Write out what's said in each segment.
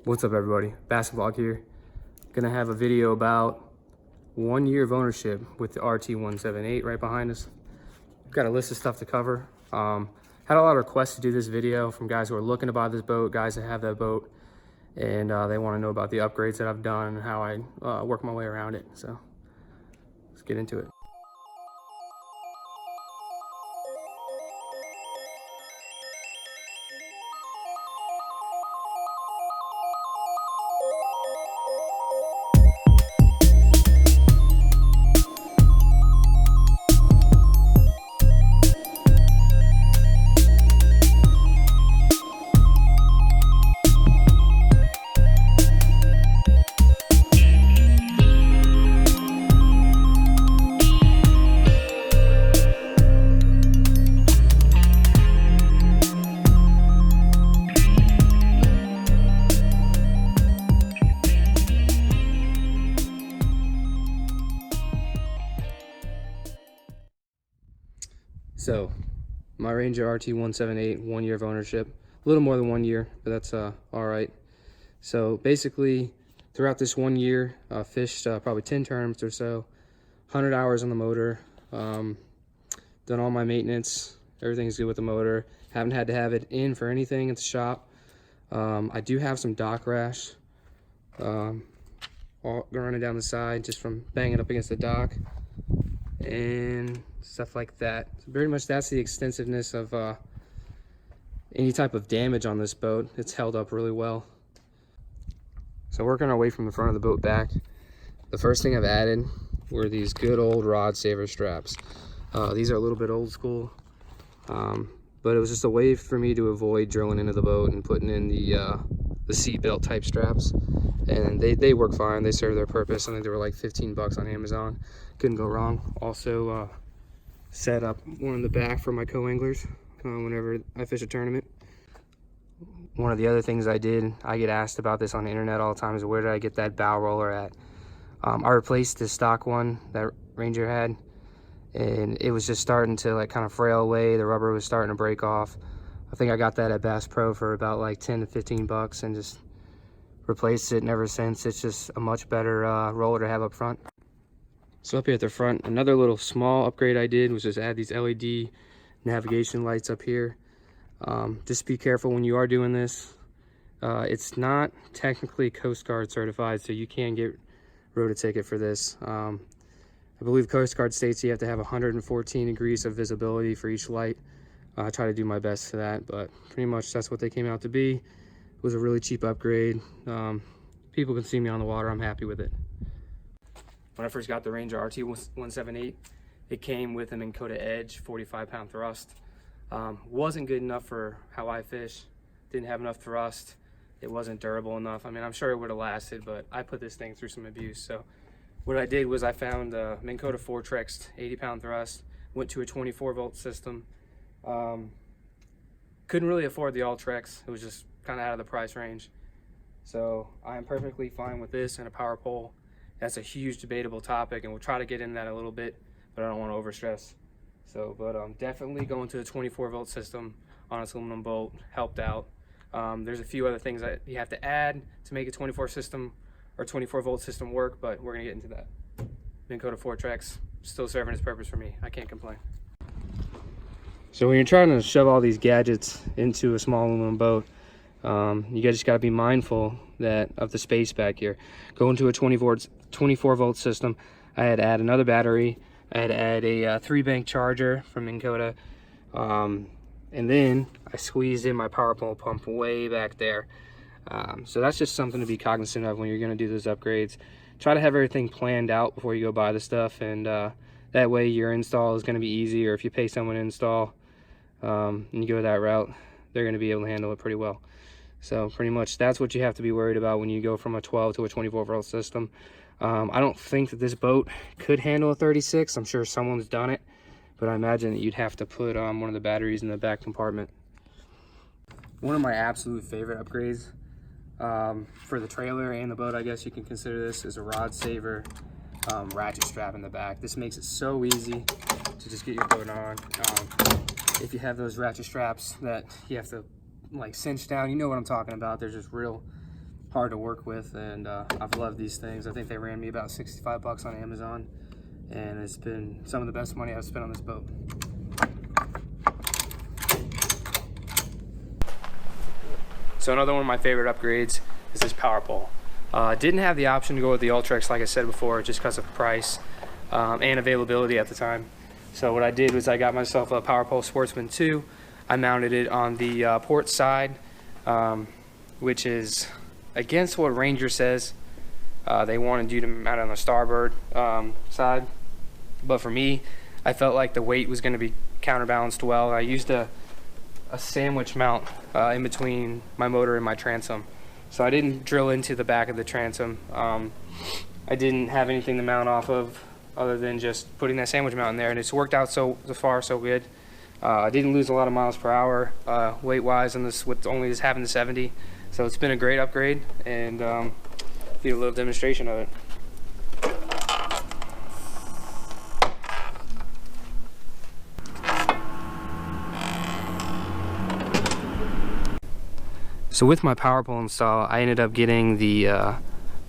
What's up, everybody? Basketball here. Gonna have a video about 1 year of ownership with the RT178 right behind us. Got a list of stuff to cover. Had a lot of requests to do this video from guys who are looking to buy this boat, guys that have that boat, and they want to know about the upgrades that I've done and how I work my way around it. So let's get into it. So, my Ranger RT178, 1 year of ownership, a little more than 1 year, but that's all right. So basically, throughout this 1 year, fished probably 10 terms or so, 100 hours on the motor, done all my maintenance, everything's good with the motor, haven't had to have it in for anything at the shop. I do have some dock rash, all running down the side just from banging up against the dock and stuff like that. So pretty much that's the extensiveness of any type of damage on this boat. It's held up really well. So working our way from the front of the boat back, the first thing I've added were these good old rod saver straps. These are a little bit old school, but it was just a way for me to avoid drilling into the boat and putting in the seat belt type straps, and they work fine. They serve their purpose. I think they were like 15 bucks on Amazon. Couldn't go wrong. Also set up one in the back for my co-anglers whenever I fish a tournament. One of the other things I did, I get asked about this on the internet all the time, is where did I get that bow roller at? I replaced the stock one that Ranger had, and it was just starting to like kind of frail away. The rubber was starting to break off. I think I got that at Bass Pro for about like 10 to 15 bucks and just replaced it, and ever since it's just a much better roller to have up front. So up here at the front, another little small upgrade I did was just add these LED navigation lights up here. Just be careful when you are doing this. It's not technically Coast Guard certified, so you can get wrote a ticket for this. I believe Coast Guard states you have to have 114 degrees of visibility for each light. I try to do my best to that, but pretty much that's what they came out to be. It was a really cheap upgrade. People can see me on the water. I'm happy with it. When I first got the Ranger RT178, it came with an Minn Kota Edge 45-pound thrust. Wasn't good enough for how I fish. Didn't have enough thrust. It wasn't durable enough. I mean, I'm sure it would have lasted, but I put this thing through some abuse. So what I did was I found a Minn Kota Fortrex 80-pound thrust, went to a 24-volt system. Couldn't really afford the Ultrex. It was just kind of out of the price range. So I am perfectly fine with this and a power pole. That's a huge debatable topic, and we'll try to get in that a little bit, but I don't want to overstress. So, but definitely going to a 24-volt system on its aluminum bolt helped out. There's a few other things that you have to add to make a 24-volt system work, but we're gonna get into that. Minn Kota Fortrex still serving its purpose for me. I can't complain. So when you're trying to shove all these gadgets into a small aluminum boat, you just got to be mindful of the space back here. Going to a 24-volt system, I had to add another battery. I had to add a 3-bank charger from Minn Kota, and then I squeezed in my power pole pump way back there. So that's just something to be cognizant of when you're going to do those upgrades. Try to have everything planned out before you go buy the stuff, and that way your install is going to be easy. Or if you pay someone to install and you go that route, they're going to be able to handle it pretty well. So pretty much that's what you have to be worried about when you go from a 12 to a 24-volt system. I don't think that this boat could handle a 36. I'm sure someone's done it, but I imagine that you'd have to put one of the batteries in the back compartment. One of my absolute favorite upgrades for the trailer and the boat, I guess you can consider this, is a rod saver ratchet strap in the back. This makes it so easy to just get your boat on. If you have those ratchet straps that you have to like cinch down, you know what I'm talking about. They're just real hard to work with, and I've loved these things. I think they ran me about 65 bucks on Amazon, and it's been some of the best money I've spent on this boat. So another one of my favorite upgrades is this power pole. Didn't have the option to go with the Ultrex, like I said before, just because of price and availability at the time. So what I did was I got myself a Power Pole Sportsman 2. I mounted it on the port side, which is against what Ranger says. They wanted you to mount it on the starboard side, but for me, I felt like the weight was going to be counterbalanced well. I used a sandwich mount in between my motor and my transom, so I didn't drill into the back of the transom. I didn't have anything to mount off of other than just putting that sandwich mount in there, and it's worked out so far so good. I didn't lose a lot of miles per hour weight wise on this, with only just having the 70, so it's been a great upgrade, and do a little demonstration of it. So with my power pole install, I ended up getting the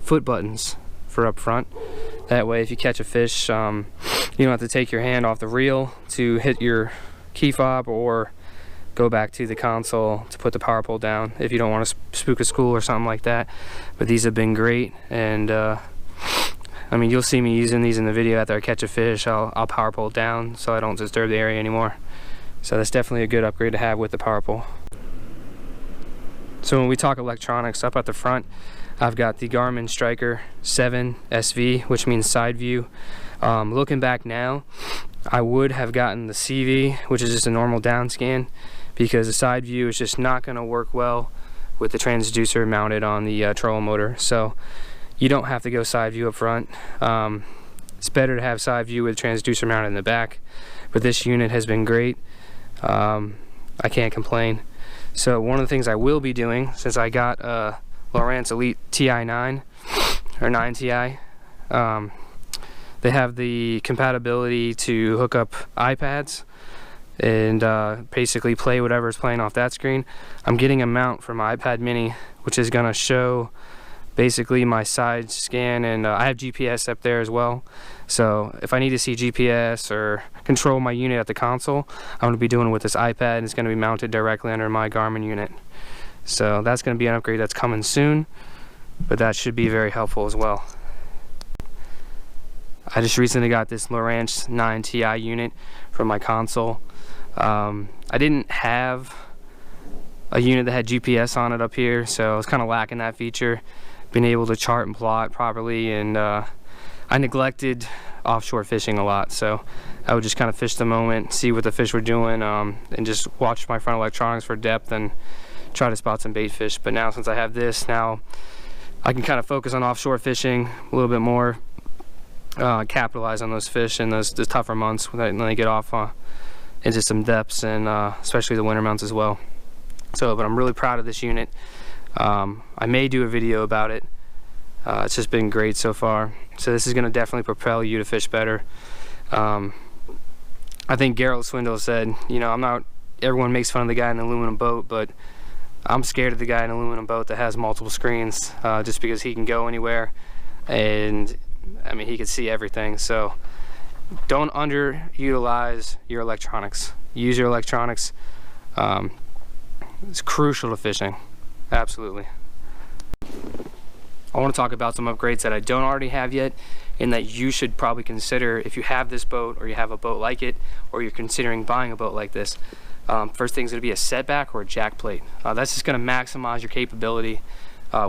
foot buttons for up front. That way, if you catch a fish, you don't have to take your hand off the reel to hit your key fob or go back to the console to put the power pole down if you don't want to spook a school or something like that. But these have been great, and I mean, you'll see me using these in the video. After I catch a fish, I'll power pole down so I don't disturb the area anymore. So that's definitely a good upgrade to have with the power pole. So when we talk electronics, up at the front, I've got the Garmin Striker 7 SV, which means side view. Looking back now, I would have gotten the CV, which is just a normal down scan, because the side view is just not going to work well with the transducer mounted on the trolling motor. So you don't have to go side view up front. It's better to have side view with transducer mounted in the back, but this unit has been great. I can't complain. So one of the things I will be doing, since I got Lowrance Elite TI9 or 9 Ti, they have the compatibility to hook up iPads and basically play whatever is playing off that screen. I'm getting a mount for my iPad mini, which is going to show basically my side scan, and I have GPS up there as well. So if I need to see GPS or control my unit at the console, I'm going to be doing it with this iPad, and it's going to be mounted directly under my Garmin unit. So that's going to be an upgrade that's coming soon, but that should be very helpful as well. I just recently got this Lowrance 9 Ti unit from my console. I didn't have a unit that had GPS on it up here, so I was kind of lacking that feature, being able to chart and plot properly, and I neglected offshore fishing a lot, so I would just kind of fish the moment, see what the fish were doing, and just watch my front electronics for depth and try to spot some bait fish. But now, since I have this, now I can kind of focus on offshore fishing a little bit more, capitalize on those fish in those tougher months when they get off into some depths, and especially the winter months as well. So, but I'm really proud of this unit. I may do a video about it. It's just been great so far. So this is going to definitely propel you to fish better. I think Gerald Swindle said, you know, everyone makes fun of the guy in an aluminum boat, but I'm scared of the guy in an aluminum boat that has multiple screens, just because he can go anywhere, and I mean, he can see everything. So don't underutilize your electronics. Use your electronics. It's crucial to fishing. Absolutely. I want to talk about some upgrades that I don't already have yet, and that you should probably consider if you have this boat, or you have a boat like it, or you're considering buying a boat like this. First thing is going to be a setback or a jack plate. That's just going to maximize your capability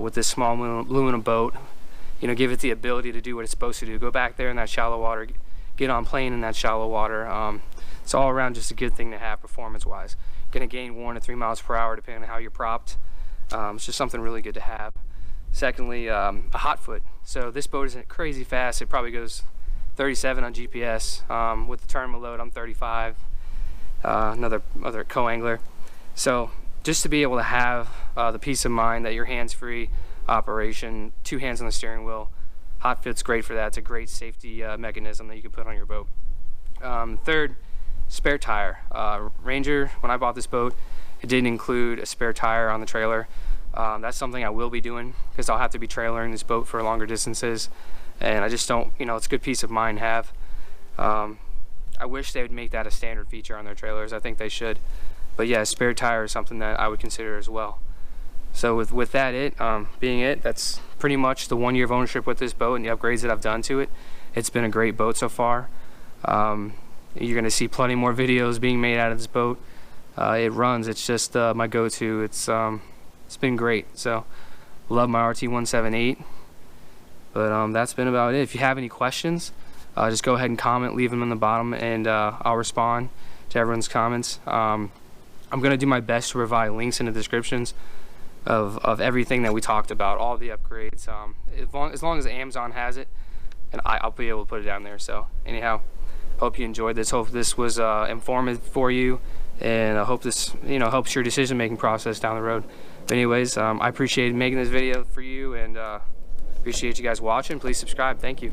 with this small aluminum boat. You know, give it the ability to do what it's supposed to do. Go back there in that shallow water, get on plane in that shallow water. It's all around just a good thing to have performance-wise. Going to gain 1 to 3 miles per hour depending on how you're propped. It's just something really good to have. Secondly, a hot foot. So this boat isn't crazy fast. It probably goes 37 on GPS. With the tournament load, I'm 35. Another co-angler. So just to be able to have the peace of mind that your hands-free operation, 2 hands on the steering wheel, hot fit's great for that. It's a great safety mechanism that you can put on your boat. Third, spare tire. Ranger, when I bought this boat, it didn't include a spare tire on the trailer. That's something I will be doing because I'll have to be trailering this boat for longer distances, and I just don't, you know, it's a good peace of mind to have. I wish they would make that a standard feature on their trailers. I think they should. But yeah, spare tire is something that I would consider as well. So with that being it, that's pretty much the 1 year of ownership with this boat and the upgrades that I've done to it. It's been a great boat so far. You're going to see plenty more videos being made out of this boat. It runs. It's just my go-to. It's been great. So love my RT178. But that's been about it. If you have any questions, just go ahead and comment, leave them in the bottom, and I'll respond to everyone's comments. I'm going to do my best to provide links in the descriptions of everything that we talked about, all the upgrades, as long as Amazon has it, and I'll be able to put it down there. So anyhow, hope you enjoyed this. Hope this was informative for you, and I hope this, you know, helps your decision making process down the road. But anyways, I appreciated making this video for you, and appreciate you guys watching. Please subscribe. Thank you.